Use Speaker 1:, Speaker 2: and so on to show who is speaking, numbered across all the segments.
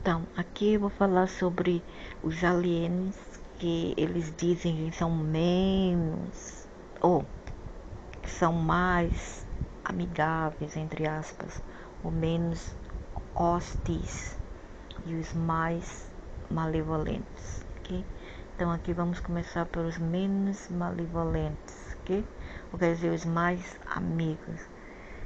Speaker 1: Então, aqui eu vou falar sobre os aliens que eles dizem que são menos, ou que são mais amigáveis, entre aspas, ou menos hostis e os mais malevolentes, ok? Então aqui vamos começar pelos menos malevolentes, ok? Ou quer dizer, os mais amigos.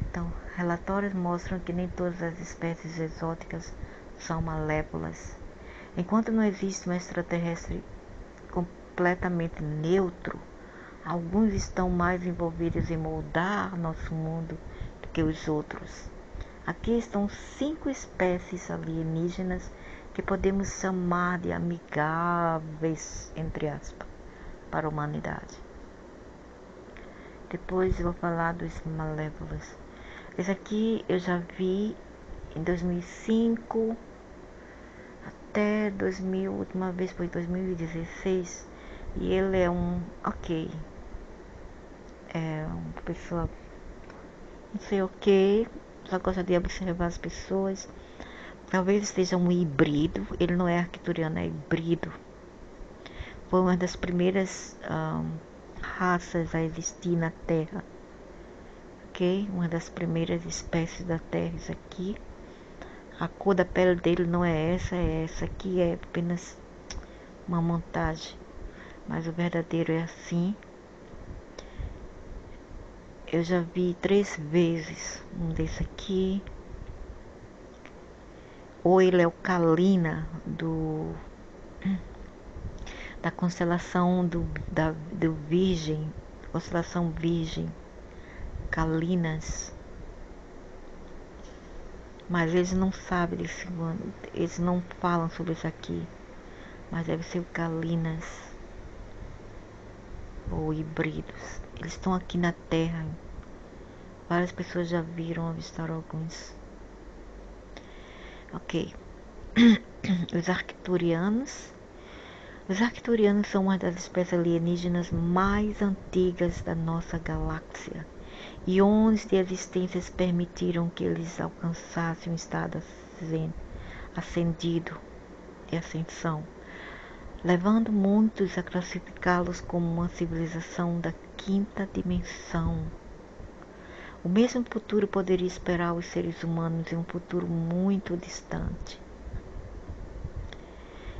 Speaker 1: Então, relatórios mostram que nem todas as espécies exóticas são malévolas. Enquanto não existe um extraterrestre completamente neutro, alguns estão mais envolvidos em moldar nosso mundo do que os outros. Aqui estão 5 espécies alienígenas que podemos chamar de amigáveis, entre aspas, para a humanidade. Depois eu vou falar dos malévolos. Esse aqui eu já vi em 2005 até 2000, última vez foi em 2016, e ele é uma pessoa, não sei só gosta de observar as pessoas. Talvez esteja um híbrido, ele não é arcturiano, é híbrido. Foi uma das primeiras raças a existir na Terra, ok? Uma das primeiras espécies da Terra, isso aqui. A cor da pele dele não é essa aqui, é apenas uma montagem, mas o verdadeiro é assim. Eu já vi 3 vezes um desse aqui. Ou ele é o Kalina da constelação do Virgem, constelação Virgem, Kalinas. Mas eles não sabem desse ano, eles não falam sobre isso aqui, mas deve ser o Kalinas ou híbridos. Eles estão aqui na Terra. Várias pessoas já viram, avistaram alguns. Ok. Os arcturianos. Os arcturianos são uma das espécies alienígenas mais antigas da nossa galáxia. Iões de existências permitiram que eles alcançassem um estado ascendido e ascensão, levando muitos a classificá-los como uma civilização da quinta dimensão. O mesmo futuro poderia esperar os seres humanos em um futuro muito distante.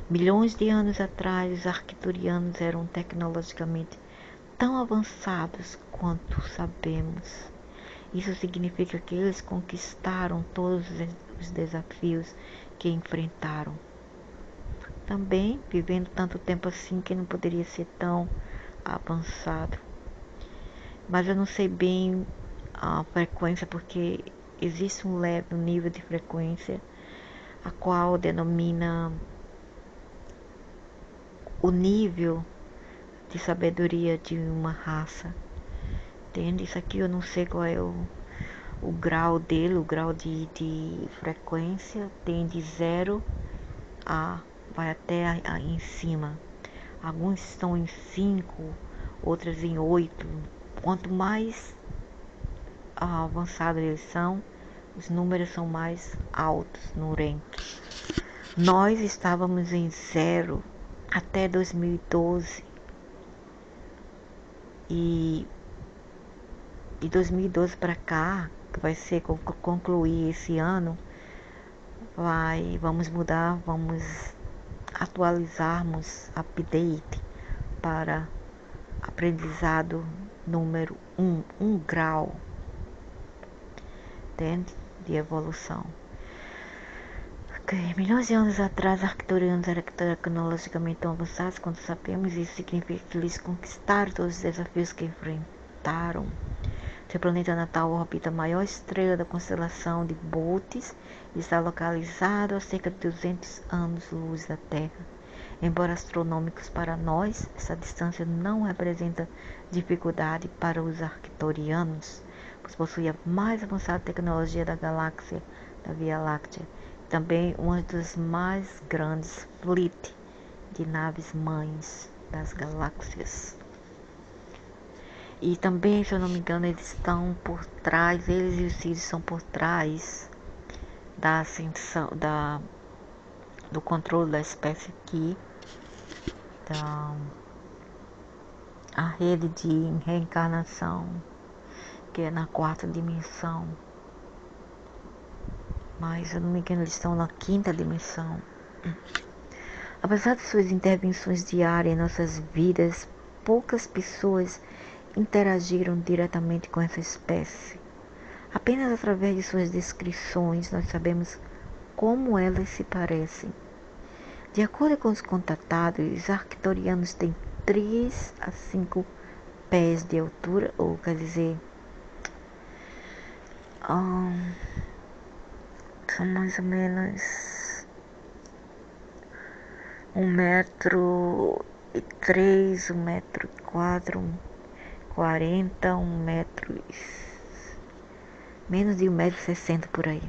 Speaker 1: Milhões de anos atrás, os arcturianos eram tecnologicamente tão avançados quanto sabemos. Isso significa que eles conquistaram todos os desafios que enfrentaram. Também, vivendo tanto tempo assim, que não poderia ser tão avançado. Mas eu não sei bem a frequência, porque existe um nível de frequência, a qual denomina o nível de sabedoria de uma raça. Entende? Isso aqui eu não sei qual é o grau dele, o grau de frequência. Tem de 0 a vai até em cima. Alguns estão em 5, outras em 8. Quanto mais avançados eles são, os números são mais altos no ranking. Nós estávamos em 0 até 2012. E de 2012 para cá, que vai ser concluir esse ano, vamos mudar, vamos atualizarmos update para aprendizado número 1 grau, entende? De evolução. Ok, milhões de anos atrás, arcturianos eram tecnologicamente tão avançados quanto sabemos. Isso significa que eles conquistaram todos os desafios que enfrentaram. Seu planeta natal orbita a maior estrela da constelação de Bootes e está localizado a cerca de 200 anos-luz da Terra. Embora astronômicos para nós, essa distância não representa dificuldade para os arcturianos, pois possui a mais avançada tecnologia da galáxia, da Via Láctea, e também uma das mais grandes fleet de naves mães das galáxias. E também, se eu não me engano, eles estão por trás, eles e os Sirius são por trás da ascensão, do controle da espécie aqui, a rede de reencarnação, que é na 4ª dimensão, mas se eu não me engano eles estão na 5ª dimensão. Apesar de suas intervenções diárias em nossas vidas, poucas pessoas interagiram diretamente com essa espécie. Apenas através de suas descrições nós sabemos como elas se parecem. De acordo com os contatados, os arcturianos têm 3 a 5 pés de altura, ou quer dizer, são mais ou menos 1,3 m, 1,4 m, 40, 1 metro, menos de 1,60 m por aí.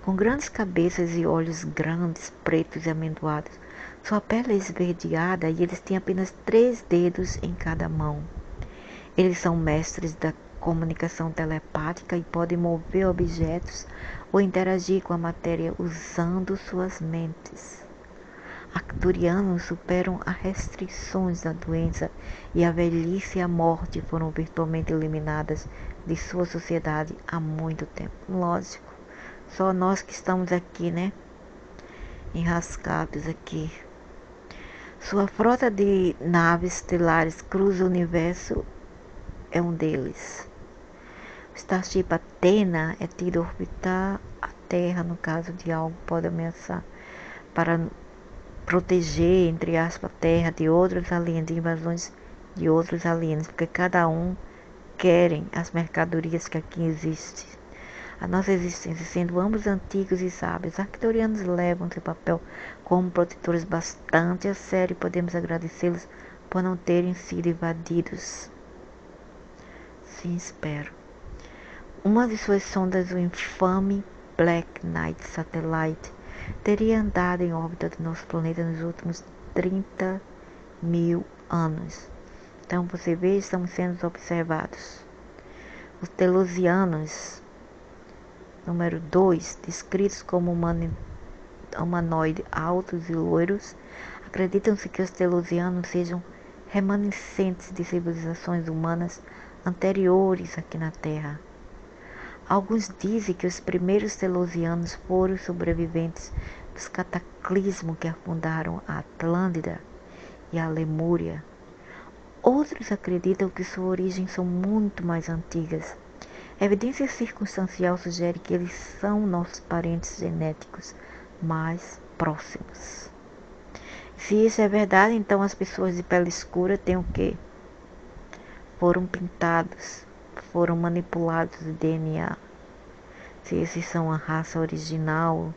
Speaker 1: Com grandes cabeças e olhos grandes, pretos e amendoados. Sua pele é esverdeada e eles têm apenas 3 dedos em cada mão. Eles são mestres da comunicação telepática e podem mover objetos ou interagir com a matéria usando suas mentes. Arcturianos superam as restrições da doença e a velhice e a morte foram virtualmente eliminadas de sua sociedade há muito tempo. Lógico, só nós que estamos aqui, né? Enrascados aqui. Sua frota de naves estelares cruza o universo, é um deles. O Starship Athena é tido a orbitar a Terra no caso de algo que pode ameaçar, para proteger, entre aspas, a Terra de outros alienígenas, de invasões de outros alienígenas, porque cada um querem as mercadorias que aqui existem. A nossa existência, sendo ambos antigos e sábios, os arcturianos levam seu papel como protetores bastante a sério e podemos agradecê-los por não terem sido invadidos. Sim, espero. Uma de suas sondas, o infame Black Knight Satellite, teria andado em órbita do nosso planeta nos últimos 30.000 anos. Então você vê, estamos sendo observados. Os Telosianos, número 2, descritos como humanoides altos e loiros, acreditam-se que os Telosianos sejam remanescentes de civilizações humanas anteriores aqui na Terra. Alguns dizem que os primeiros Telosianos foram sobreviventes dos cataclismos que afundaram a Atlântida e a Lemúria. Outros acreditam que suas origens são muito mais antigas. A evidência circunstancial sugere que eles são nossos parentes genéticos mais próximos. Se isso é verdade, então as pessoas de pele escura têm o quê? Foram pintados, foram manipulados de DNA. Se esses são a raça original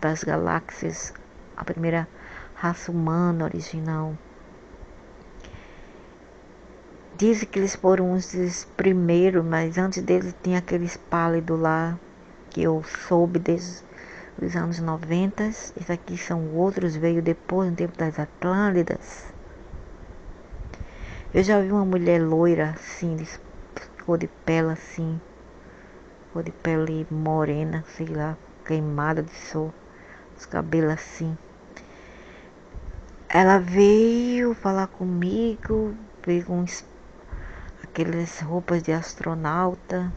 Speaker 1: das galáxias, a primeira raça humana original. Dizem que eles foram uns dos primeiros, mas antes deles tinha aqueles pálidos lá, que eu soube desde os anos 90. Esses aqui são outros, veio depois, no tempo das Atlântidas. Eu já vi uma mulher loira, assim, de cor de pele assim, cor de pele morena, sei lá, queimada de sol, os cabelos assim. Ela veio falar comigo, veio com aquelas roupas de astronauta,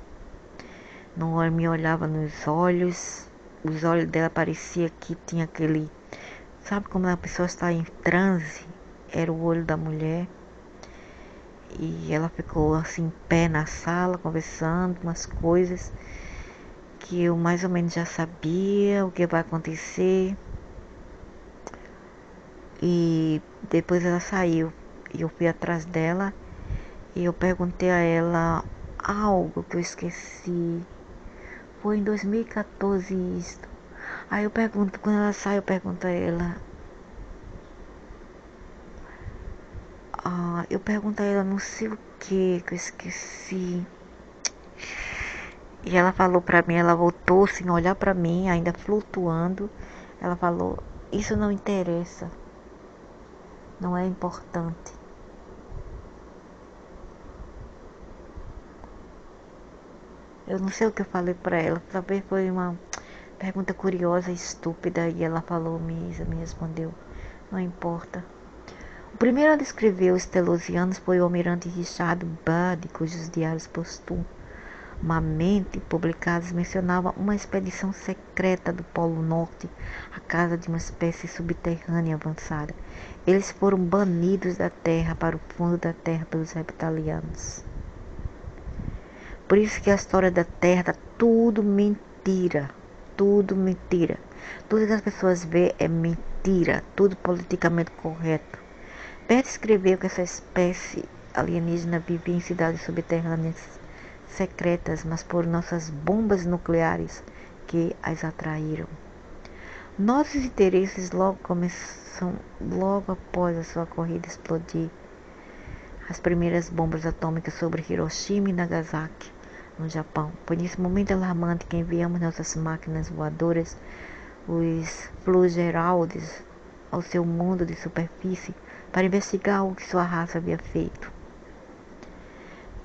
Speaker 1: não me olhava nos olhos, os olhos dela parecia que tinha aquele, sabe como a pessoa está em transe? Era o olho da mulher. E ela ficou assim em pé na sala, conversando umas coisas que eu mais ou menos já sabia o que vai acontecer. E depois ela saiu e eu fui atrás dela e eu perguntei a ela algo que eu esqueci. Foi em 2014 isto. Aí eu pergunto, quando ela sai, eu pergunto a ela. Eu pergunto a ela não sei o que eu esqueci. E ela falou pra mim, ela voltou sem olhar pra mim, ainda flutuando. Ela falou, isso não interessa. Não é importante. Eu não sei o que eu falei pra ela. Talvez foi uma Pergunta curiosa e estúpida, e ela me respondeu, não importa. O primeiro a descrever os Telosianos foi o almirante Richard Byrd, cujos diários póstumamente publicados mencionavam uma expedição secreta do Polo Norte à casa de uma espécie subterrânea avançada. Eles foram banidos da Terra para o fundo da Terra pelos reptilianos. Por isso que a história da Terra tá tudo mentira. Tudo mentira. Tudo que as pessoas vê é mentira. Tudo politicamente correto. Bert escreveu que essa espécie alienígena vivia em cidades subterrâneas secretas, mas por nossas bombas nucleares que as atraíram. Nossos interesses logo começam logo após a sua corrida explodir as primeiras bombas atômicas sobre Hiroshima e Nagasaki, no Japão. Foi nesse momento alarmante que enviamos nossas máquinas voadoras, os Flugeraldes, ao seu mundo de superfície para investigar o que sua raça havia feito.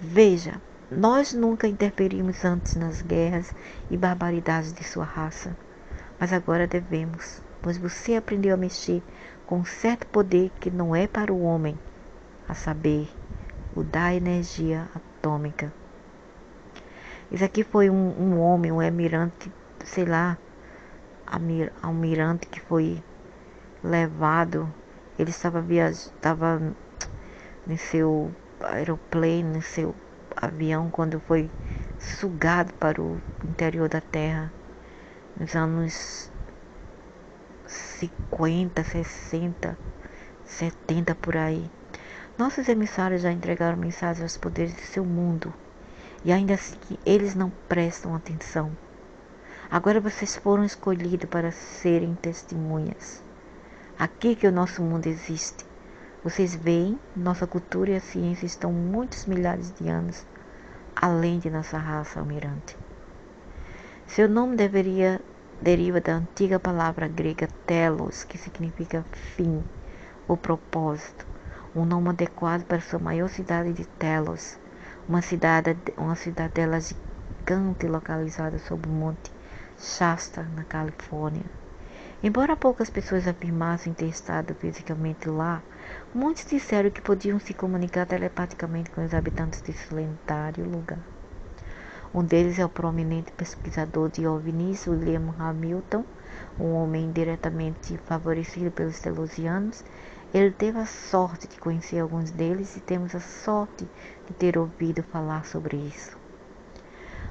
Speaker 1: Veja, nós nunca interferimos antes nas guerras e barbaridades de sua raça, mas agora devemos, pois você aprendeu a mexer com um certo poder que não é para o homem, a saber, o da energia atômica. Esse aqui foi um homem, um almirante, sei lá, almirante que foi levado. Ele estava no seu aeroplano, no seu avião, quando foi sugado para o interior da Terra, nos anos 50, 60, 70 por aí. Nossos emissários já entregaram mensagens aos poderes de seu mundo, e ainda assim eles não prestam atenção. Agora vocês foram escolhidos para serem testemunhas. Aqui que o nosso mundo existe. Vocês veem, nossa cultura e a ciência estão muitos milhares de anos além de nossa raça, almirante. Seu nome deriva da antiga palavra grega telos, que significa fim ou propósito. Um nome adequado para sua maior cidade de Telos, uma cidadela gigante localizada sob o Monte Shasta, na Califórnia. Embora poucas pessoas afirmassem ter estado fisicamente lá, muitos disseram que podiam se comunicar telepaticamente com os habitantes desse lendário lugar. Um deles é o prominente pesquisador de OVNIs, William Hamilton, um homem diretamente favorecido pelos Telosianos. Ele teve a sorte de conhecer alguns deles e temos a sorte de ter ouvido falar sobre isso.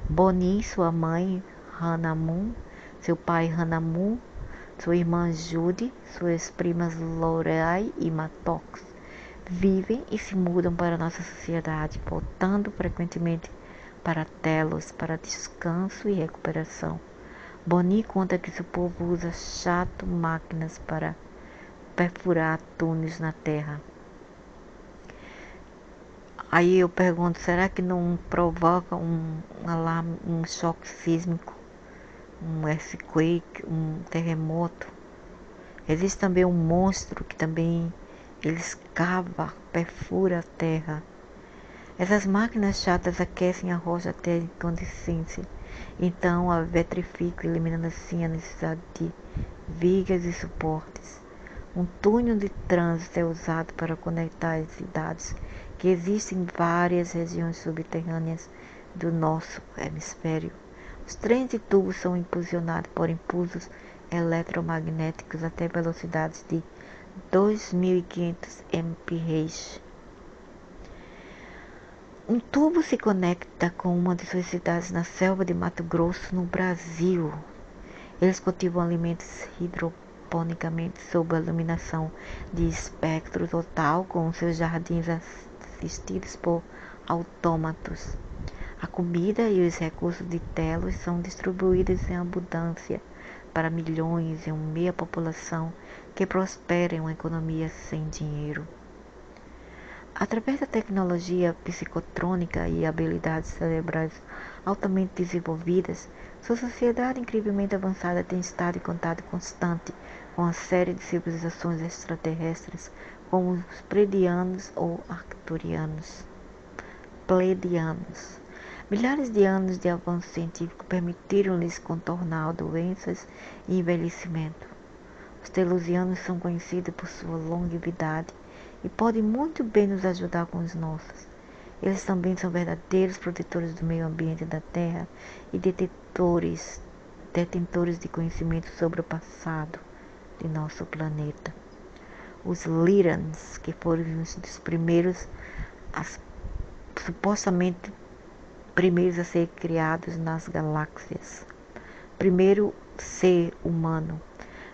Speaker 1: Bonnie, sua mãe, Hannah Moon, seu pai, Hannah Moon, sua irmã Judy, suas primas Lorelai e Mattox vivem e se mudam para nossa sociedade, voltando frequentemente para Telos para descanso e recuperação. Bonnie conta que seu povo usa máquinas para perfurar túneis na terra. Aí eu pergunto, será que não provoca um alarme, um choque sísmico, um earthquake, um terremoto? Existe também um monstro que também ele escava, perfura a terra. Essas máquinas chatas aquecem a rocha até a incandescência, então a vetrificam, eliminando assim a necessidade de vigas e suportes. Um túnel de trânsito é usado para conectar as cidades que existem em várias regiões subterrâneas do nosso hemisfério. Os trens e tubos são impulsionados por impulsos eletromagnéticos até velocidades de 2.500 mph. Um tubo se conecta com uma de suas cidades na selva de Mato Grosso, no Brasil. Eles cultivam alimentos hidroponicamente sob a iluminação de espectro total, com seus jardins assistidos por autômatos. A comida e os recursos de Telos são distribuídos em abundância para milhões e meia população que prospera em uma economia sem dinheiro. Através da tecnologia psicotrônica e habilidades cerebrais altamente desenvolvidas, sua sociedade incrivelmente avançada tem estado em contato constante com a série de civilizações extraterrestres, como os Pleiadianos ou Arcturianos. Milhares de anos de avanço científico permitiram-lhes contornar doenças e envelhecimento. Os telusianos são conhecidos por sua longevidade e podem muito bem nos ajudar com os nossos. Eles também são verdadeiros protetores do meio ambiente da Terra e detentores de conhecimento sobre o passado de nosso planeta. Os Lyrans, que foram os dos primeiros, supostamente primeiros a ser criados nas galáxias. Primeiro ser humano.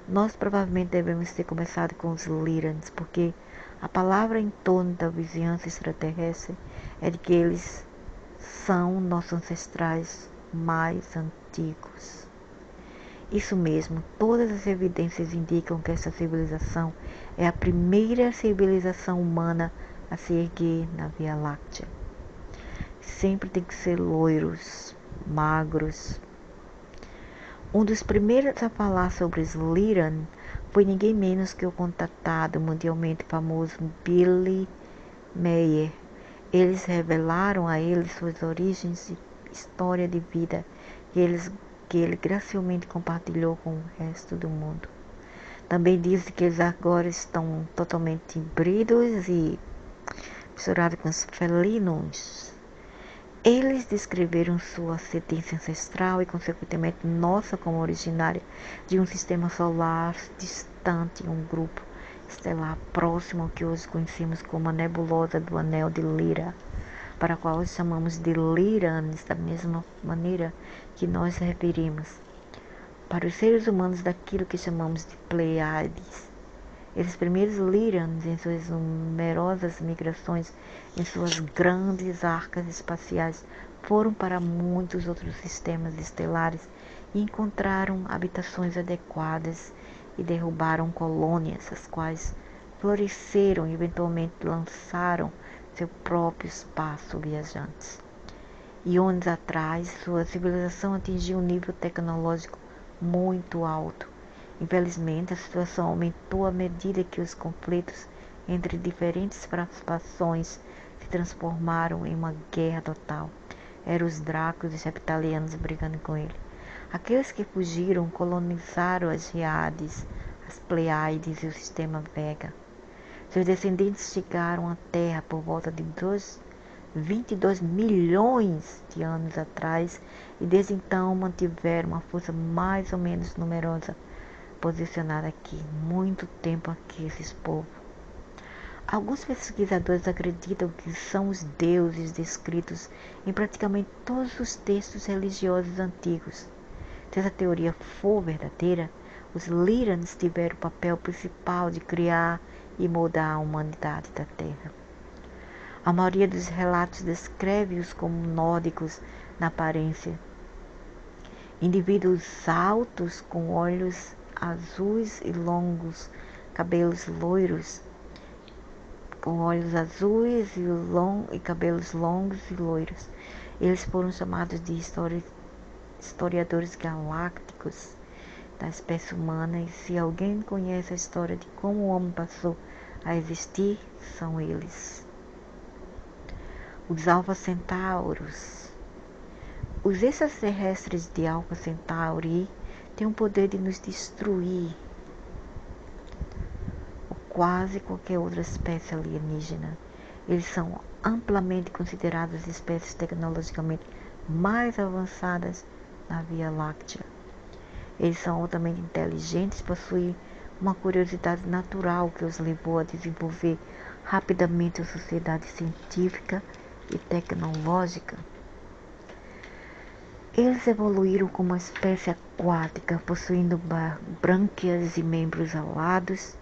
Speaker 1: Nós provavelmente devemos ter começado com os Lyrans, porque a palavra em torno da vizinhança extraterrestre é de que eles são nossos ancestrais mais antigos. Isso mesmo, todas as evidências indicam que essa civilização é a primeira civilização humana a se erguer na Via Láctea. Sempre tem que ser loiros, magros. Um dos primeiros a falar sobre os Lyran foi ninguém menos que o contatado mundialmente famoso Billy Meier. Eles revelaram a ele suas origens e história de vida que ele graciosamente compartilhou com o resto do mundo. Também disse que eles agora estão totalmente híbridos e misturados com os felinos. Eles descreveram sua ascendência ancestral e, consequentemente, nossa como originária de um sistema solar distante, um grupo estelar próximo ao que hoje conhecemos como a nebulosa do Anel de Lyra, para a qual hoje chamamos de Lyrans, da mesma maneira que nós referimos para os seres humanos daquilo que chamamos de Pleiades. Esses primeiros Lyrans, em suas numerosas migrações, em suas grandes arcas espaciais, foram para muitos outros sistemas estelares e encontraram habitações adequadas e derrubaram colônias, as quais floresceram e eventualmente lançaram seu próprio espaço viajantes. Iones atrás, sua civilização atingiu um nível tecnológico muito alto. Infelizmente, a situação aumentou à medida que os conflitos entre diferentes fações se transformaram em uma guerra total. Eram os Dráculos e os Reptilianos brigando com ele. Aqueles que fugiram colonizaram as Riades, as Pleiades e o sistema Vega. Seus descendentes chegaram à Terra por volta de 22 milhões de anos atrás e desde então mantiveram uma força mais ou menos numerosa posicionada aqui, muito tempo aqui esses povos. Alguns pesquisadores acreditam que são os deuses descritos em praticamente todos os textos religiosos antigos. Se essa teoria for verdadeira, os Lyrans tiveram o papel principal de criar e moldar a humanidade da Terra. A maioria dos relatos descreve-os como nórdicos na aparência. Indivíduos altos com olhos azuis e longos, cabelos loiros, com olhos azuis e cabelos longos e loiros. Eles foram chamados de historiadores galácticos da espécie humana, e se alguém conhece a história de como o homem passou a existir, são eles. Os Alpha Centauros. Os extraterrestres de Alpha Centauri têm o poder de nos destruir, ou quase qualquer outra espécie alienígena. Eles são amplamente considerados espécies tecnologicamente mais avançadas na Via Láctea. Eles são altamente inteligentes e possuem uma curiosidade natural que os levou a desenvolver rapidamente a sociedade científica e tecnológica. Eles evoluíram como uma espécie aquática, possuindo brânquias e membros alados,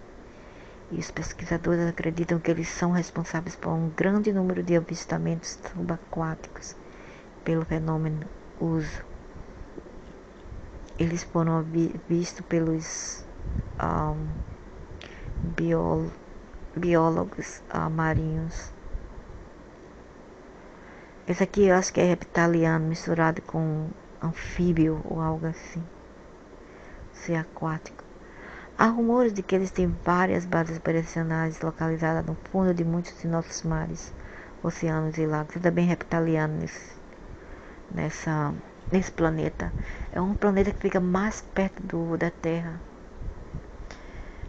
Speaker 1: e os pesquisadores acreditam que eles são responsáveis por um grande número de avistamentos subaquáticos pelo fenômeno uso. Eles foram vistos pelos biólogos marinhos. Esse aqui eu acho que é reptiliano misturado com anfíbio ou algo assim. Ser aquático. Há rumores de que eles têm várias bases operacionais localizadas no fundo de muitos de nossos mares, oceanos e lagos. Também reptilianos. nessa, nesse planeta. É um planeta que fica mais perto da Terra.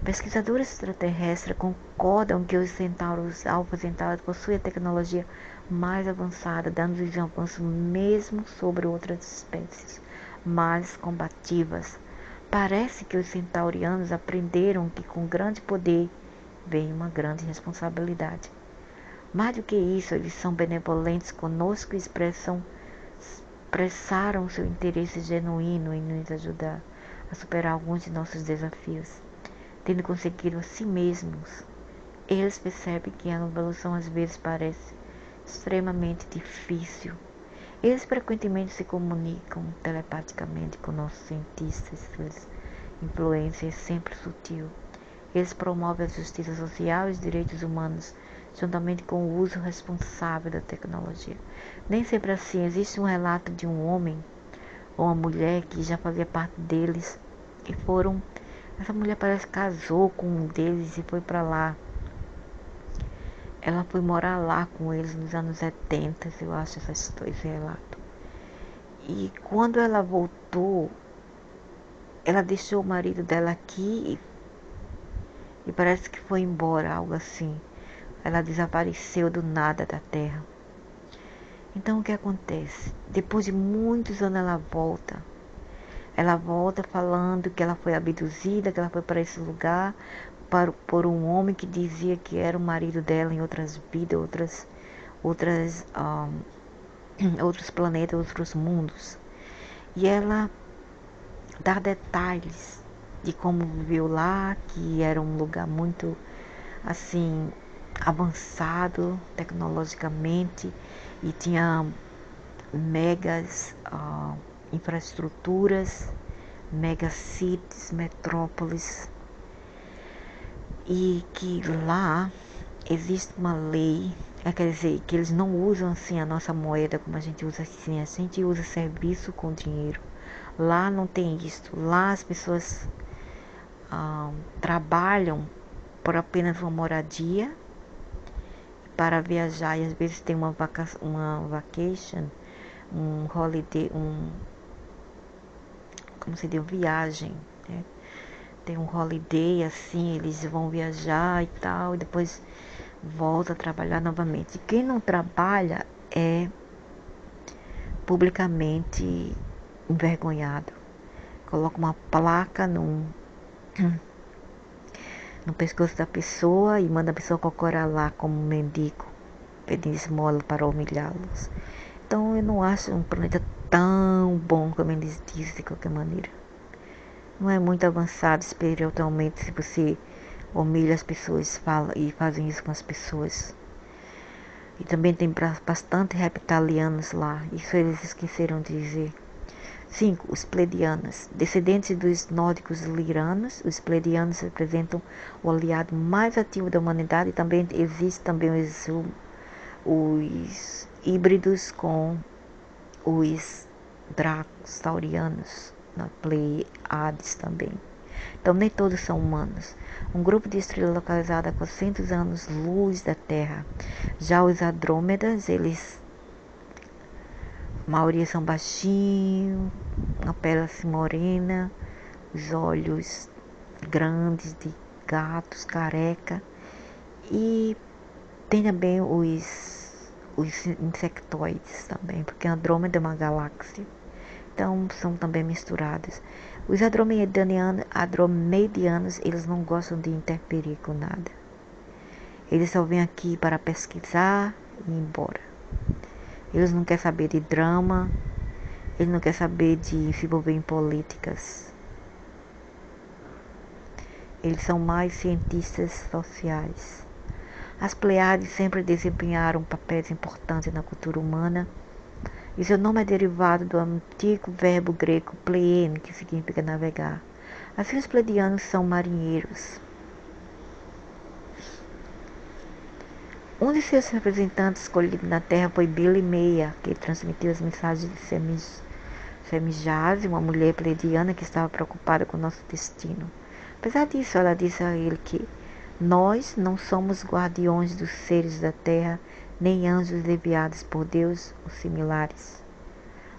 Speaker 1: Pesquisadores extraterrestres concordam que os centauros, Alfa Centauri, possuem a tecnologia mais avançada, dando-lhes um avanço mesmo sobre outras espécies mais combativas. Parece que os centaurianos aprenderam que com grande poder vem uma grande responsabilidade. Mais do que isso, eles são benevolentes conosco e expressaram seu interesse genuíno em nos ajudar a superar alguns de nossos desafios. Tendo conseguido a si mesmos, eles percebem que a evolução às vezes parece extremamente difícil. Eles frequentemente se comunicam telepaticamente com nossos cientistas, suas influência é sempre sutil. Eles promovem a justiça social e os direitos humanos, juntamente com o uso responsável da tecnologia. Nem sempre assim. Existe um relato de um homem ou uma mulher que já fazia parte deles e foram. Essa mulher parece que casou com um deles e foi para lá. Ela foi morar lá com eles nos anos 70, eu acho, esse relato. E quando ela voltou, ela deixou o marido dela aqui e parece que foi embora, algo assim. Ela desapareceu do nada da terra. Então o que acontece? Depois de muitos anos ela volta. Ela volta falando que ela foi abduzida, que ela foi para esse lugar por um homem que dizia que era o marido dela em outras vidas, outros planetas, outros mundos. E ela dá detalhes de como viveu lá, que era um lugar muito assim avançado tecnologicamente e tinha megas infraestruturas, megacities, metrópoles, e que lá existe uma lei, quer dizer, que eles não usam assim a nossa moeda como a gente usa assim, a gente usa serviço com dinheiro. Lá não tem isso. Lá as pessoas trabalham por apenas uma moradia para viajar, e às vezes tem uma vacation, um holiday, como se diz, viagem, né? Tem um holiday assim, eles vão viajar e tal, e depois volta a trabalhar novamente. E quem não trabalha é publicamente envergonhado. Coloca uma placa no pescoço da pessoa e manda a pessoa corcorar lá como um mendigo, pedindo esmola para humilhá-los. Então eu não acho um planeta tão bom como eles dizem de qualquer maneira. Não é muito avançado espiritualmente se você humilha as pessoas e fazem isso com as pessoas. E também tem bastante reptilianos lá, isso eles esqueceram de dizer. 5. Os pleiadianos. Descendentes dos nórdicos liranos, os pleiadianos representam o aliado mais ativo da humanidade e também existem também os híbridos com os dracosaurianos, na Pleiades também. Então nem todos são humanos. Um grupo de estrelas localizado a 400 anos-luz da Terra. Já os Andrômedas, a maioria são baixinhos, a pele assim morena, os olhos grandes de gatos, careca. E tem também os insectoides também, porque Andrômeda é uma galáxia. Então são também misturados. Os andromedianos, eles não gostam de interferir com nada. Eles só vêm aqui para pesquisar e ir embora. Eles não querem saber de drama, eles não querem saber de se envolver em políticas. Eles são mais cientistas sociais. As Pleiades sempre desempenharam papéis importantes na cultura humana e seu nome é derivado do antigo verbo grego pleien, que significa navegar. Assim, os pleiadianos são marinheiros. Um de seus representantes escolhido na Terra foi Billy Meia, que transmitiu as mensagens de Semijase, uma mulher pleiadiana que estava preocupada com nosso destino. Apesar disso, ela disse a ele que nós não somos guardiões dos seres da Terra, nem anjos enviados por Deus ou similares.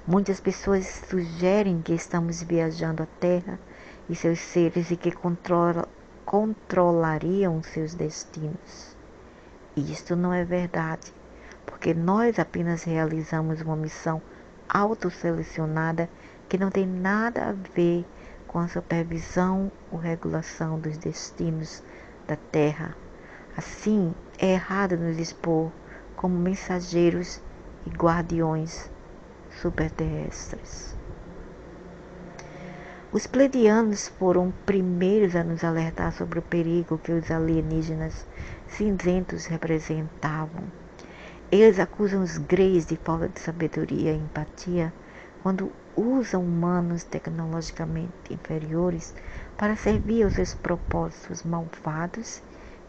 Speaker 1: Muitas pessoas sugerem que estamos viajando a Terra e seus seres e que controlariam seus destinos. Isto não é verdade, porque nós apenas realizamos uma missão autosselecionada que não tem nada a ver com a supervisão ou regulação dos destinos da Terra. Assim, é errado nos expor como mensageiros e guardiões superterrestres. Os pleiadianos foram primeiros a nos alertar sobre o perigo que os alienígenas cinzentos representavam. Eles acusam os greys de falta de sabedoria e empatia quando usam humanos tecnologicamente inferiores para servir aos seus propósitos malvados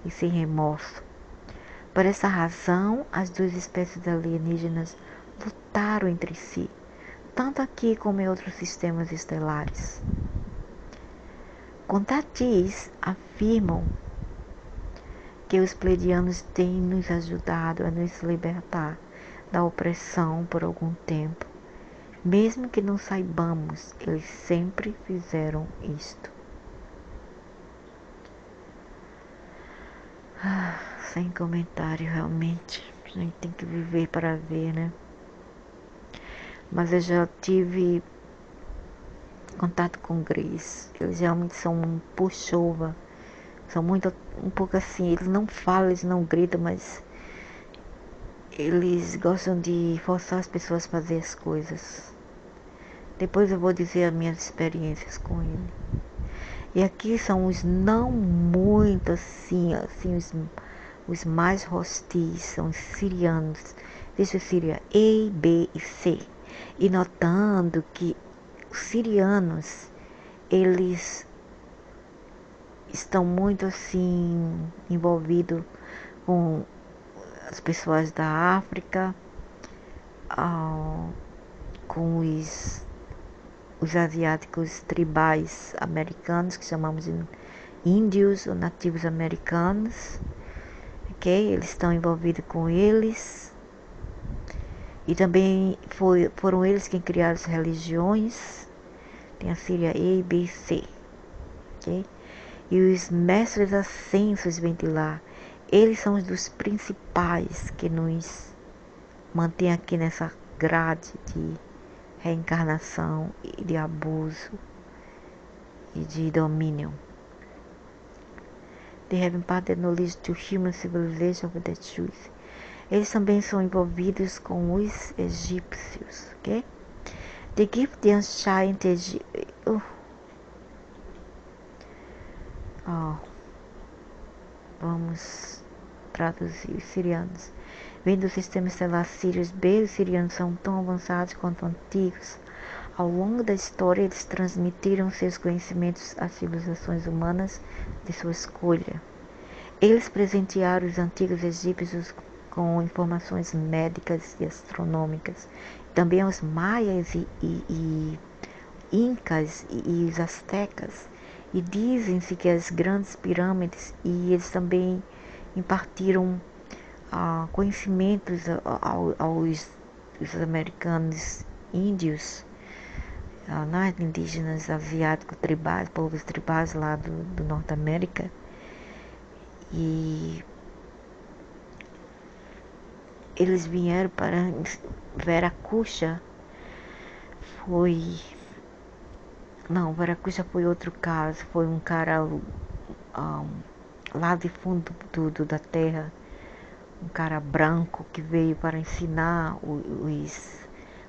Speaker 1: e sem remorso. Por essa razão, as duas espécies alienígenas lutaram entre si, tanto aqui como em outros sistemas estelares. Contatis afirmam que os pleiadianos têm nos ajudado a nos libertar da opressão por algum tempo. Mesmo que não saibamos, eles sempre fizeram isto. Sem comentário, realmente. A gente tem que viver para ver, né? Mas eu já tive contato com greys. Eles realmente são um pushover. São um pouco assim. Eles não falam, eles não gritam, mas eles gostam de forçar as pessoas a fazer as coisas. Depois eu vou dizer as minhas experiências com ele. E aqui são os não muito assim os mais hostis, são os sirianos. Deixa Síria E, B e C. E notando que os sirianos, eles estão muito assim envolvidos com as pessoas da África, com os asiáticos tribais americanos, que chamamos de índios ou nativos americanos, ok? Eles estão envolvidos com eles. E também foram eles quem criaram as religiões. Tem a Síria E, B e C, ok? E os mestres ascensos vêm de lá. Eles são os dos principais que nos mantêm aqui nessa grade de reencarnação e de abuso e de domínio. They have imparted knowledge to human civilization of the truth. Eles também são envolvidos com os egípcios, ok? The gift the ancient vamos traduzir os sirianos. Vem do sistema estelar Sirius B, os sirianos são tão avançados quanto antigos. Ao longo da história, eles transmitiram seus conhecimentos às civilizações humanas de sua escolha. Eles presentearam os antigos egípcios com informações médicas e astronômicas. Também os maias e incas e os astecas. E dizem-se que as grandes pirâmides, e eles também impartiram conhecimentos aos americanos índios, indígenas asiáticos, tribais, povos tribais lá do Norte América. E eles vieram para Viracocha. Viracocha foi outro caso. Foi um cara lá de fundo da terra, um cara branco que veio para ensinar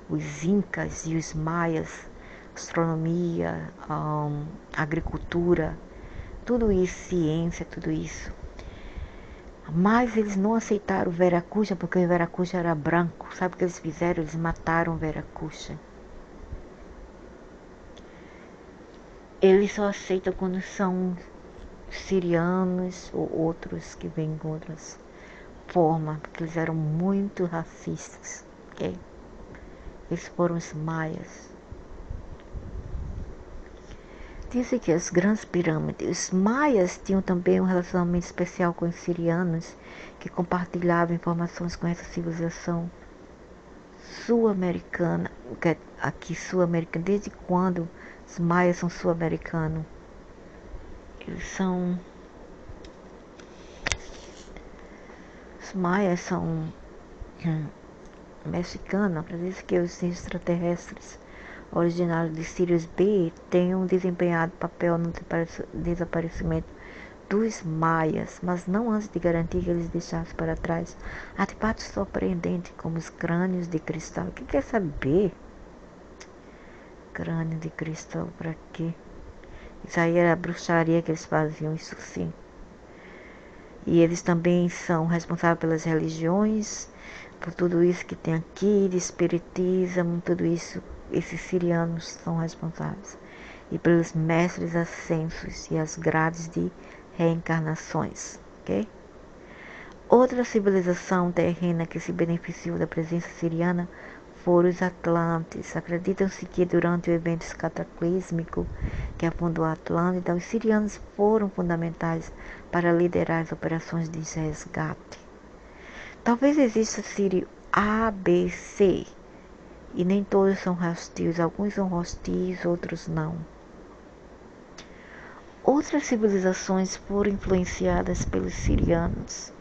Speaker 1: os incas e os maias astronomia, agricultura, tudo isso, ciência, tudo isso. Mas eles não aceitaram Viracocha porque o Viracocha era branco. Sabe o que eles fizeram? Eles mataram o Viracocha. Eles só aceitam quando são sirianos ou outros que vêm com outras formas, porque eles eram muito racistas, ok? Eles foram os maias. Dizem que as grandes pirâmides, os maias tinham também um relacionamento especial com os sirianos, que compartilhavam informações com essa civilização sul-americana, aqui sul-americana, desde quando os maias são sul-americanos? Os maias são mexicanos, diz que os extraterrestres originários de Sirius B tenham desempenhado papel no desaparecimento dos maias, mas não antes de garantir que eles deixassem para trás artefatos surpreendentes como os crânios de cristal. Quem quer saber? Crânio de cristal para quê? Isso aí era a bruxaria que eles faziam, isso sim. E eles também são responsáveis pelas religiões, por tudo isso que tem aqui, de espiritismo, tudo isso, esses sirianos são responsáveis. E pelos mestres ascensos e as grades de reencarnações, ok? Outra civilização terrena que se beneficiou da presença siriana foram os Atlantes. Acreditam-se que durante o evento cataclísmico que afundou a Atlântida, os sirianos foram fundamentais para liderar as operações de resgate. Talvez exista Sírio A, B, C, e nem todos são hostis. Alguns são hostis, outros não. Outras civilizações foram influenciadas pelos sirianos,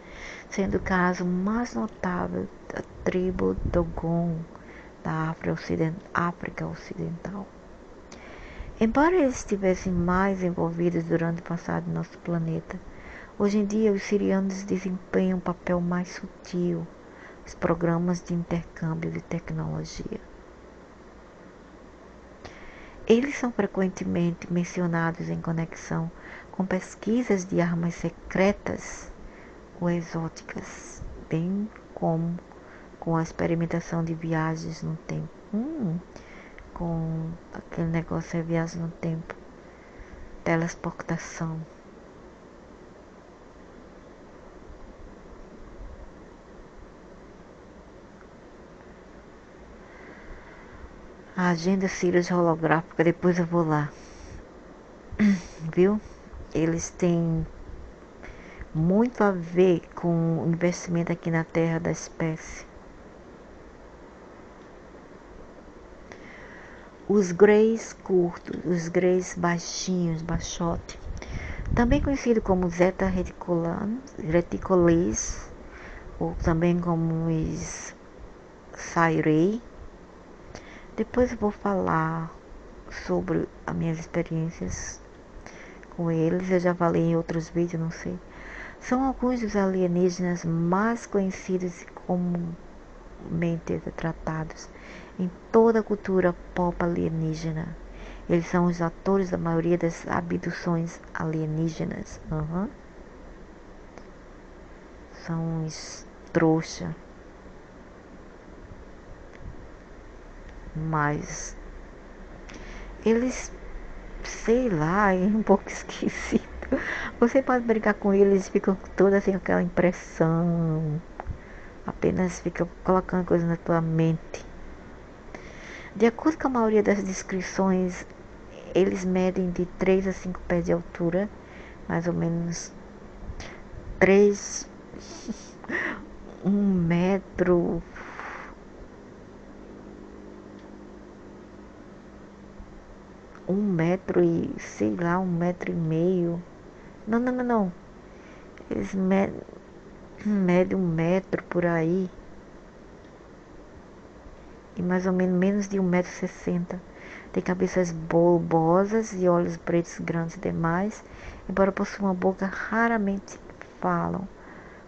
Speaker 1: sendo o caso mais notável da tribo Dogon da África Ocidental. Embora eles estivessem mais envolvidos durante o passado do nosso planeta, hoje em dia os sirianos desempenham um papel mais sutil nos programas de intercâmbio de tecnologia. Eles são frequentemente mencionados em conexão com pesquisas de armas secretas ou exóticas, bem como com a experimentação de viagens no tempo. Com aquele negócio de viagem no tempo, teleportação. A agenda Sirius holográfica, depois eu vou lá. Viu? Eles têm muito a ver com o investimento aqui na Terra da espécie. Os greys curtos, os greys baixinhos, baixote, também conhecido como Zeta Reticulans, ou também como os Sairei. Depois eu vou falar sobre as minhas experiências com eles. Eu já falei em outros vídeos, não sei. São alguns dos alienígenas mais conhecidos e comumente tratados em toda a cultura pop alienígena. Eles são os atores da maioria das abduções alienígenas. São uns trouxa. Mas eles, sei lá, é um pouco esquisito. Você pode brincar com eles, ficam toda assim aquela impressão. Apenas fica colocando coisas na tua mente. De acordo com a maioria das descrições, eles medem de 3 a 5 pés de altura, mais ou menos 3, 1 metro, 1 metro e, sei lá, 1 metro e meio. Não. Eles medem 1 metro por aí. E mais ou menos de 1,60 m. Tem cabeças bulbosas e olhos pretos grandes demais. Embora possuam uma boca, raramente falam,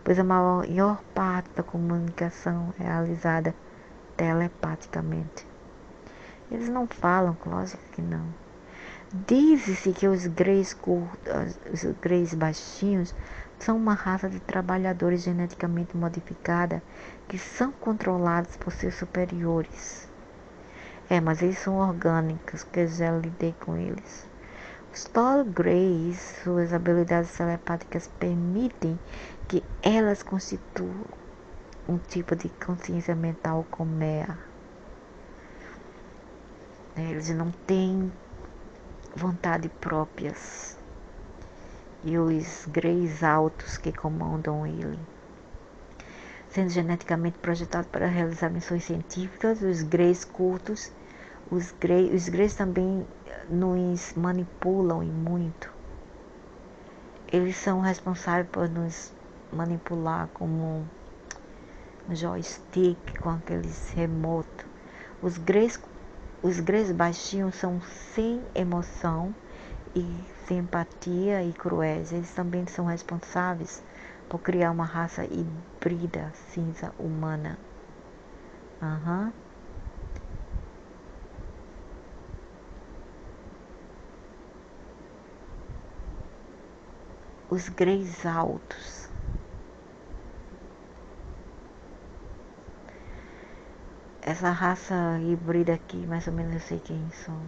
Speaker 1: pois a maior parte da comunicação é realizada telepaticamente. Eles não falam, lógico que não. Diz-se que os greys baixinhos são uma raça de trabalhadores geneticamente modificada que são controlados por seus superiores. Mas eles são orgânicos, que eu já lidei com eles. Os Tall Greys, suas habilidades telepáticas permitem que elas constituam um tipo de consciência mental como eles não têm vontade próprias. E os greys altos que comandam ele sendo geneticamente projetados para realizar missões científicas. Os Greys cultos, os Greys também nos manipulam e muito. Eles são responsáveis por nos manipular como um joystick com aqueles remotos. Os Greys baixinhos são sem emoção e sem empatia e cruéis. Eles também são responsáveis por criar uma raça híbrida cinza humana. Os Greys altos. Essa raça híbrida aqui, mais ou menos eu sei quem são.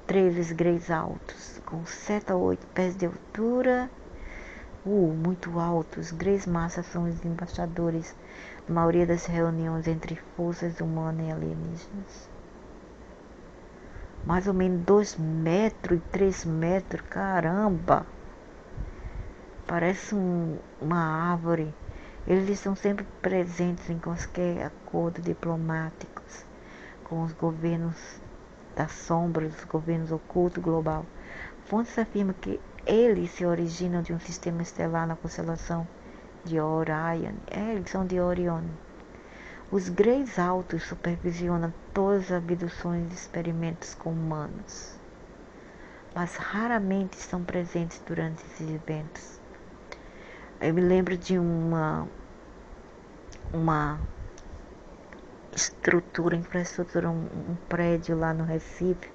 Speaker 1: 13 Greys altos, com 7 a 8 pés de altura. Muito altos. Greys massas são os embaixadores da maioria das reuniões entre forças humanas e alienígenas. Mais ou menos 2 metros e 3 metros, caramba! Parece uma árvore. Eles estão sempre presentes em quaisquer acordos diplomáticos com os governos das sombras, os governos ocultos global. Fontes afirmam que eles se originam de um sistema estelar na constelação de Orion. Eles são de Orion. Os Greys altos supervisionam todas as abduções e experimentos com humanos, mas raramente estão presentes durante esses eventos. Eu me lembro de uma infraestrutura, um prédio lá no Recife,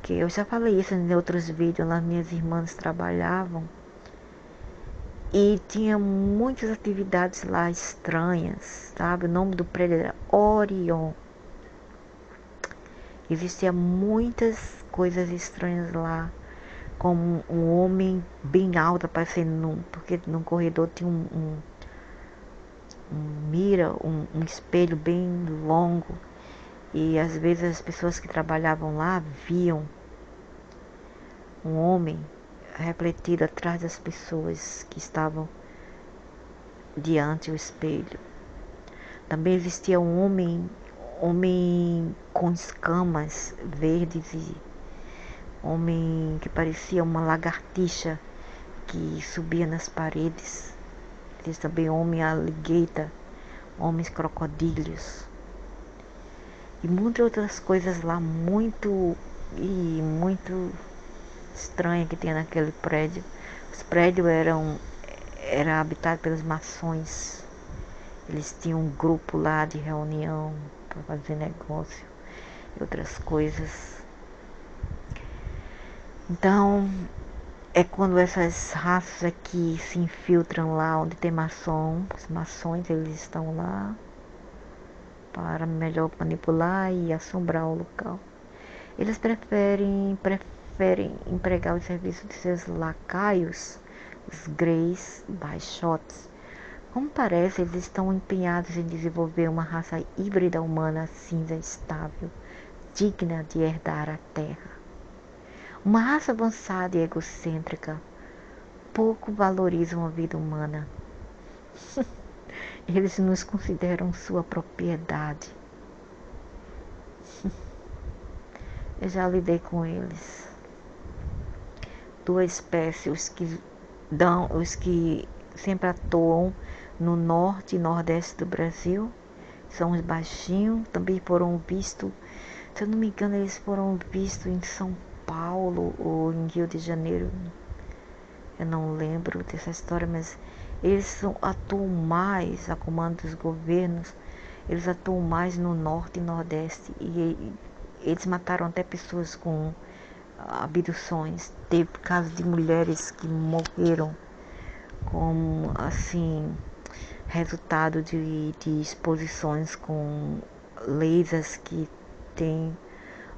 Speaker 1: que eu já falei isso em outros vídeos, lá minhas irmãs trabalhavam, e tinha muitas atividades lá estranhas, sabe? O nome do prédio era Orion. Existia muitas coisas estranhas lá, como um homem bem alto aparecendo, porque no corredor tinha um espelho bem longo, e às vezes as pessoas que trabalhavam lá viam um homem refletido atrás das pessoas que estavam diante do espelho. Também existia um homem com escamas verdes e homem que parecia uma lagartixa que subia nas paredes. Existia também homem alligator, homens crocodílios e muitas outras coisas lá muito estranhas que tinha naquele prédio. Os prédios eram habitados pelos maçons. Eles tinham um grupo lá de reunião para fazer negócio e outras coisas. Então, é quando essas raças aqui se infiltram lá onde tem os maçons, eles estão lá para melhor manipular e assombrar o local. Eles preferem empregar o serviço de seus lacaios, os Greys baixotes. Como parece, eles estão empenhados em desenvolver uma raça híbrida humana cinza estável, digna de herdar a Terra. Uma raça avançada e egocêntrica, pouco valorizam a vida humana. Eles nos consideram sua propriedade. Eu já lidei com eles. Duas espécies, os que sempre atuam no norte e nordeste do Brasil, são os baixinhos. Também foram vistos, se eu não me engano, eles foram vistos em São Paulo ou em Rio de Janeiro. Eu não lembro dessa história, mas eles atuam mais a comando dos governos. Eles atuam mais no norte e nordeste, e eles mataram até pessoas com abduções. Teve casos de mulheres que morreram como assim resultado de exposições com lasers que tem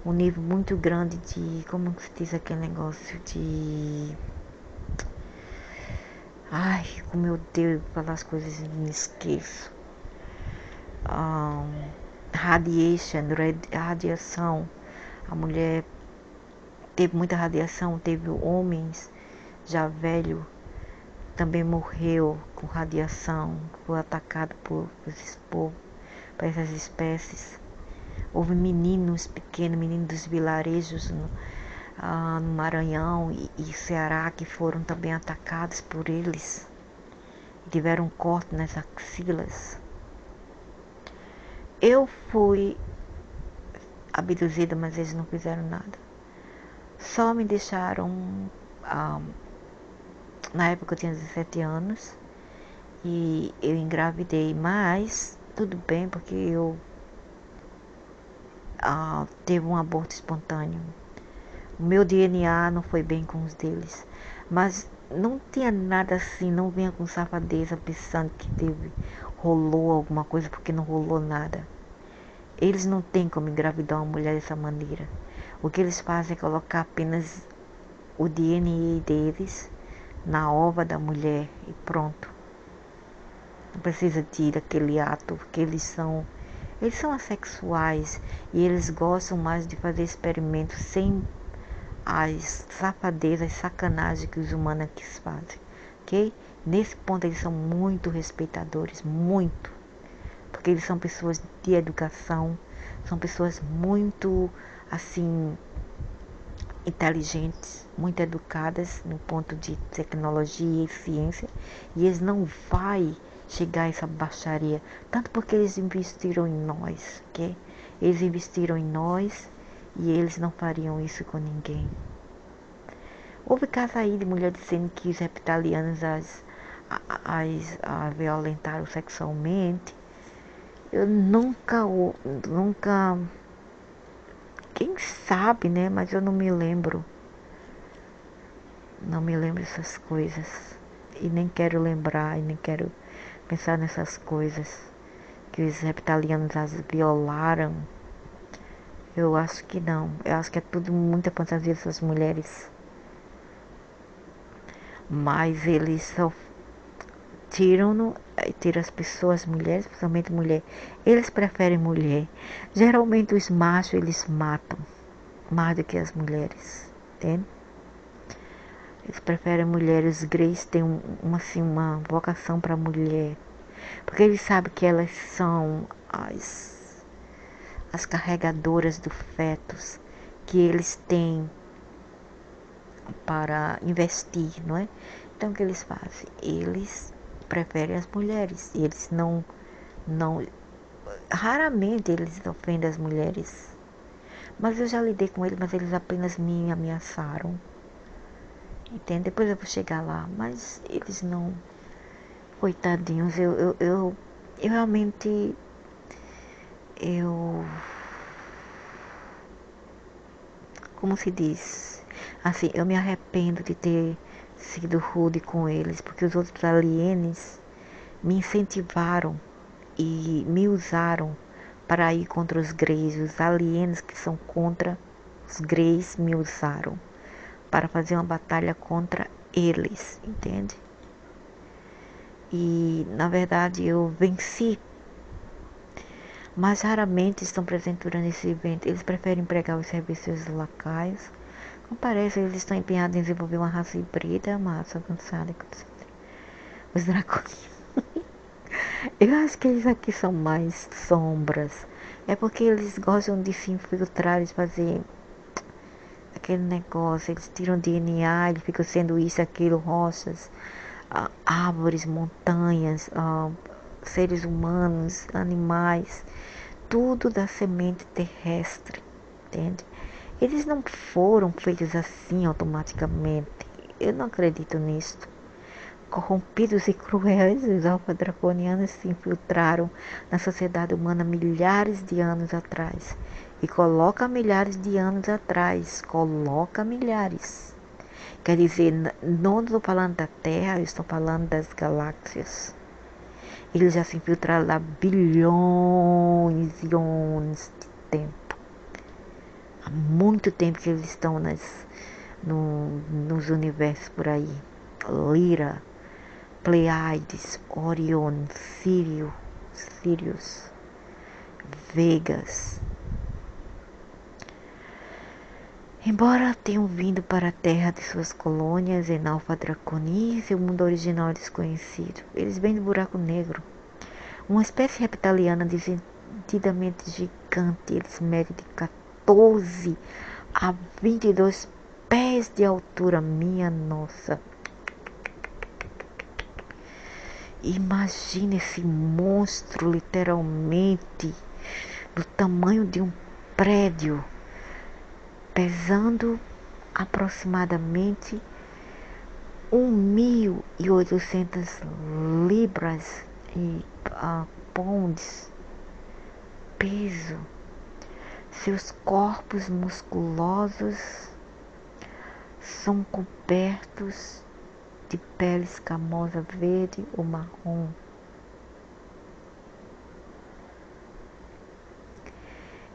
Speaker 1: um nível muito grande de, como se diz aquele negócio de, ai, como eu Deus, falar as coisas e me esqueço. Radiação. A mulher teve muita radiação, teve homens já velho também morreu com radiação, foi atacado por essas espécies. Houve meninos pequenos, meninos dos vilarejos no Maranhão e Ceará, que foram também atacados por eles. Tiveram um corte nas axilas. Eu fui abduzida, mas eles não fizeram nada. Só me deixaram... na época eu tinha 17 anos. E eu engravidei, mas tudo bem, porque eu teve um aborto espontâneo. O meu DNA não foi bem com os deles. Mas não tinha nada assim, não vinha com safadeza pensando que rolou alguma coisa, porque não rolou nada. Eles não têm como engravidar uma mulher dessa maneira. O que eles fazem é colocar apenas o DNA deles na ova da mulher e pronto. Não precisa de aquele ato, porque eles são assexuais e eles gostam mais de fazer experimentos sem as safadezas, as sacanagens que os humanos aqui fazem, ok? Nesse ponto eles são muito respeitadores, muito, porque eles são pessoas de educação, são pessoas muito, assim, inteligentes, muito educadas no ponto de tecnologia e ciência, e eles não vão chegar a essa baixaria, tanto porque eles investiram em nós, ok? Eles investiram em nós e eles não fariam isso com ninguém. Houve casos aí de mulher dizendo que os reptilianos as violentaram sexualmente. Eu nunca, quem sabe, né? Mas eu não me lembro. Não me lembro dessas coisas. E nem quero lembrar, e nem quero pensar nessas coisas. Que os reptilianos as violaram. Eu acho que não. Eu acho que é tudo muita fantasia dessas mulheres. Mas eles só tiram as pessoas, mulheres, principalmente mulher. Eles preferem mulher. Geralmente os machos eles matam mais do que as mulheres, entende? Eles preferem mulheres. Os greys têm uma vocação para mulher, porque eles sabem que elas são as carregadoras do fetos que eles têm para investir, não é? Então o que eles fazem? Eles preferem as mulheres. Eles não raramente eles ofendem as mulheres. Mas eu já lidei com eles, mas eles apenas me ameaçaram. Entende? Depois eu vou chegar lá, mas eles não, coitadinhos. Eu realmente como se diz? Assim, eu me arrependo de ter sido rude com eles, porque os outros alienes me incentivaram e me usaram para ir contra os greys. Os alienos que são contra os greys me usaram para fazer uma batalha contra eles, entende? E na verdade eu venci, mas raramente estão presentes durante esse evento. Eles preferem empregar os serviços locais. Não parece, eles estão empenhados em desenvolver uma raça híbrida, massa avançada. Os draconianos. Eu acho que eles aqui são mais sombras. É porque eles gostam de se infiltrar, eles fazem aquele negócio, eles tiram DNA, eles ficam sendo isso, aquilo, rochas, árvores, montanhas, seres humanos, animais, tudo da semente terrestre, entende? Eles não foram feitos assim automaticamente. Eu não acredito nisso. Corrompidos e cruéis, os alfa-draconianos se infiltraram na sociedade humana milhares de anos atrás. E coloca milhares de anos atrás. Coloca milhares. Quer dizer, não estou falando da Terra, eu estou falando das galáxias. Eles já se infiltraram lá bilhões e anos de tempo. Há muito tempo que eles estão nos universos por aí. Lyra, Pleiades, Orion, Sirius, Vegas. Embora tenham vindo para a terra de suas colônias em Alpha Draconis, seu mundo original é desconhecido. Eles vêm do buraco negro, uma espécie reptiliana decididamente gigante. Eles medem de 14 a 22 pés de altura, minha nossa. Imagine esse monstro literalmente do tamanho de um prédio, pesando aproximadamente 1.800 libras e pounds peso. Seus corpos musculosos são cobertos de pele escamosa verde ou marrom.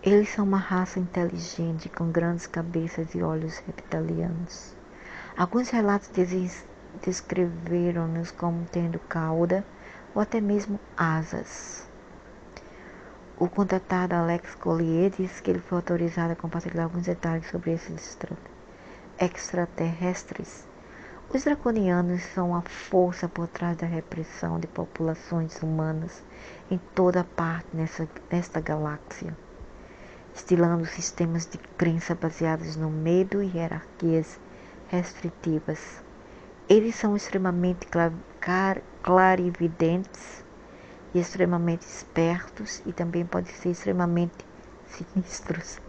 Speaker 1: Eles são uma raça inteligente com grandes cabeças e olhos reptilianos. Alguns relatos descreveram-nos como tendo cauda ou até mesmo asas. O contratado Alex Collier disse que ele foi autorizado a compartilhar alguns detalhes sobre esses extraterrestres. Os draconianos são a força por trás da repressão de populações humanas em toda parte nesta galáxia, instilando sistemas de crença baseados no medo e hierarquias restritivas. Eles são extremamente clarividentes e extremamente espertos e também podem ser extremamente sinistros.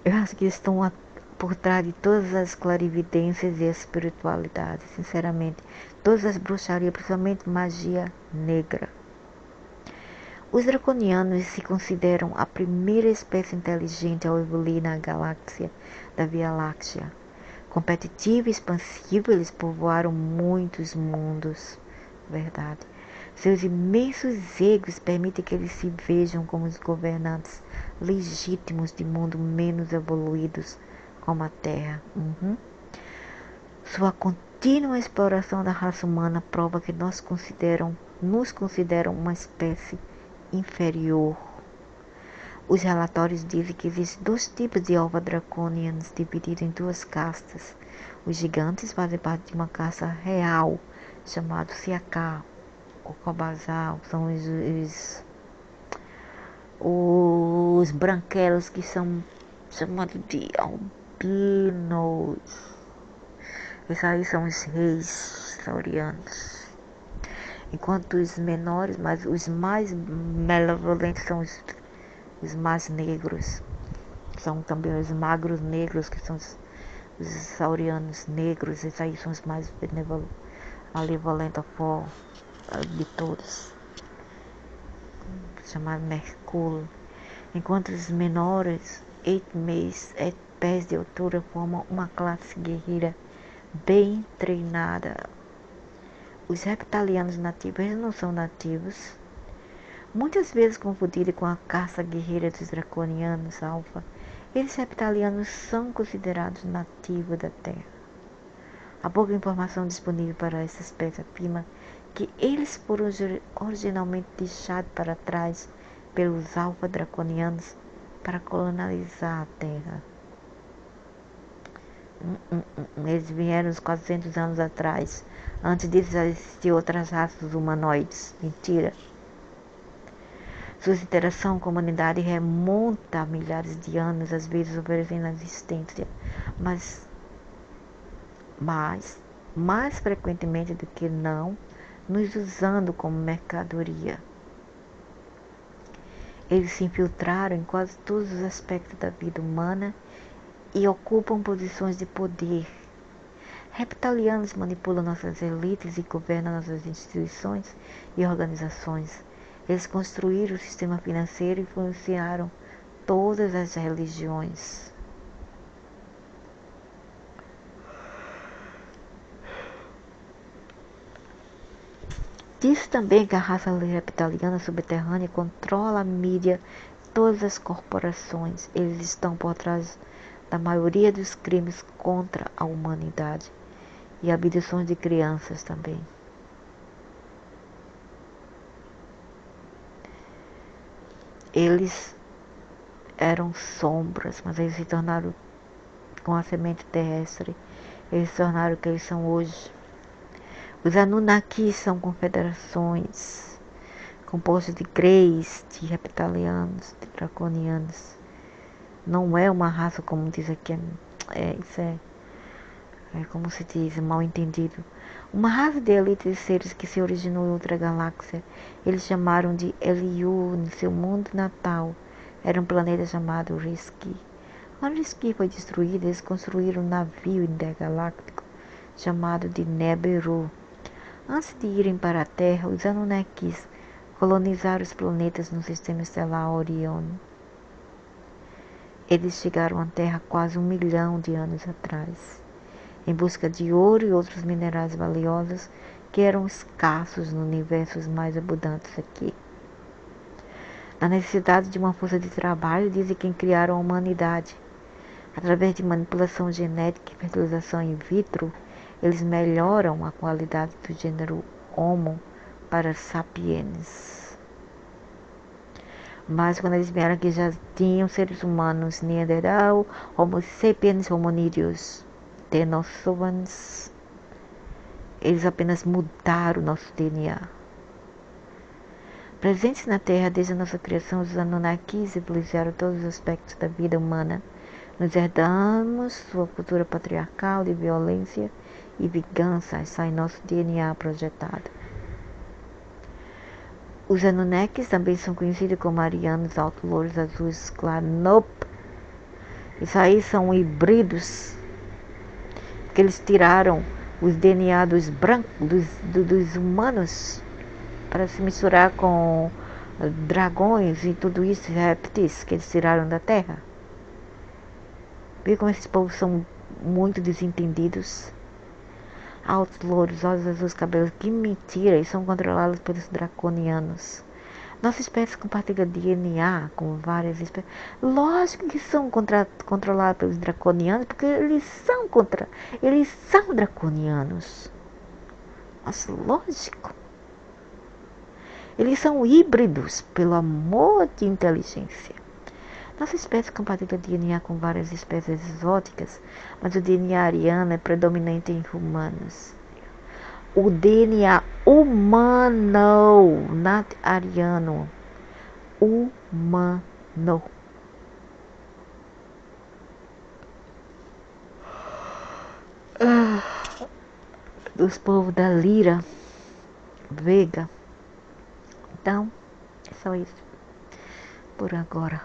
Speaker 1: Eu acho que estão por trás de todas as clarividências e espiritualidade, sinceramente, todas as bruxarias, principalmente magia negra. Os draconianos se consideram a primeira espécie inteligente ao evoluir na galáxia da Via Láctea. Competitiva e expansiva, eles povoaram muitos mundos, verdade. Seus imensos egos permitem que eles se vejam como os governantes legítimos de mundos menos evoluídos como a Terra. Sua contínua exploração da raça humana prova que nos consideram uma espécie inferior. Os relatórios dizem que existem 2 tipos de Alpha Draconians divididos em 2 castas. Os gigantes fazem parte de uma casta real chamada Siakar ou Cobazal. São os branquelos que são chamados de albinos. Esses aí são os reis saurianos. Enquanto os menores, mas os mais malevolentes são os mais negros. São também os magros negros, que são os saurianos negros. Esses aí são os mais malevolentos de todos, chamado Mercúrio. Enquanto os menores, 8 pés de altura, formam uma classe guerreira bem treinada. Os reptilianos nativos, eles não são nativos, muitas vezes confundidos com a caça guerreira dos draconianos alfa. Esses reptilianos são considerados nativos da Terra. A pouca informação disponível para essa espécie afirma que eles foram originalmente deixados para trás pelos alfa draconianos para colonizar a Terra. Eles vieram uns 400 anos atrás. Antes disso já existiam outras raças humanoides. Mentira. Sua interação com a humanidade remonta a milhares de anos, às vezes oferecendo a existência, mas mais frequentemente do que não, nos usando como mercadoria. Eles se infiltraram em quase todos os aspectos da vida humana e ocupam posições de poder. Reptilianos manipulam nossas elites e governam nossas instituições e organizações. Eles construíram o sistema financeiro e influenciaram todas as religiões. Diz também que a raça reptiliana subterrânea controla a mídia, todas as corporações. Eles estão por trás da maioria dos crimes contra a humanidade e abduções de crianças também. Eles eram sombras, mas eles se tornaram com a semente terrestre, eles se tornaram o que eles são hoje. Os Anunnakis são confederações compostas de Greys, de reptilianos, de draconianos. Não é uma raça como diz aqui, isso é como se diz, mal entendido. Uma raça de elite de seres que se originou em outra galáxia. Eles chamaram de Eliu em seu mundo natal. Era um planeta chamado Riski. Quando Riski foi destruído, eles construíram um navio intergaláctico chamado de Neberu. Antes de irem para a Terra, os Anunnakis colonizaram os planetas no sistema estelar Orion. Eles chegaram à Terra quase 1 milhão de anos atrás, em busca de ouro e outros minerais valiosos que eram escassos no universo mais abundantes aqui. Na necessidade de uma força de trabalho, dizem que criaram a humanidade. Através de manipulação genética e fertilização in vitro, eles melhoram a qualidade do gênero Homo para Sapiens. Mas quando eles vieram aqui já tinham seres humanos, Neandertal, Homo sapiens, hominídeos, Denisovans. Eles apenas mudaram o nosso DNA. Presentes na Terra desde a nossa criação, os Anunnakis influenciaram todos os aspectos da vida humana. Nós herdamos sua cultura patriarcal de violência e vingança, está em nosso DNA projetado. Os Anunnakis também são conhecidos como arianos, altos, louros, azuis, claros. Nope! Isso aí são híbridos, porque eles tiraram os DNA dos brancos, dos humanos, para se misturar com dragões e tudo isso, répteis que eles tiraram da Terra. Viu como esses povos são muito desentendidos? Altos, louros, olhos azuis, cabelos, que mentira! Eles são controlados pelos draconianos. Nossa espécie compartilha DNA com várias espécies. Lógico que são controlados pelos draconianos, porque eles são draconianos. Mas lógico. Eles são híbridos, pelo amor de inteligência. Nossa espécie compartilha DNA com várias espécies exóticas, mas o DNA ariano é predominante em humanos. O DNA humano, not ariano, humano. Dos povos da Lira, Vega. Então, é só isso por agora.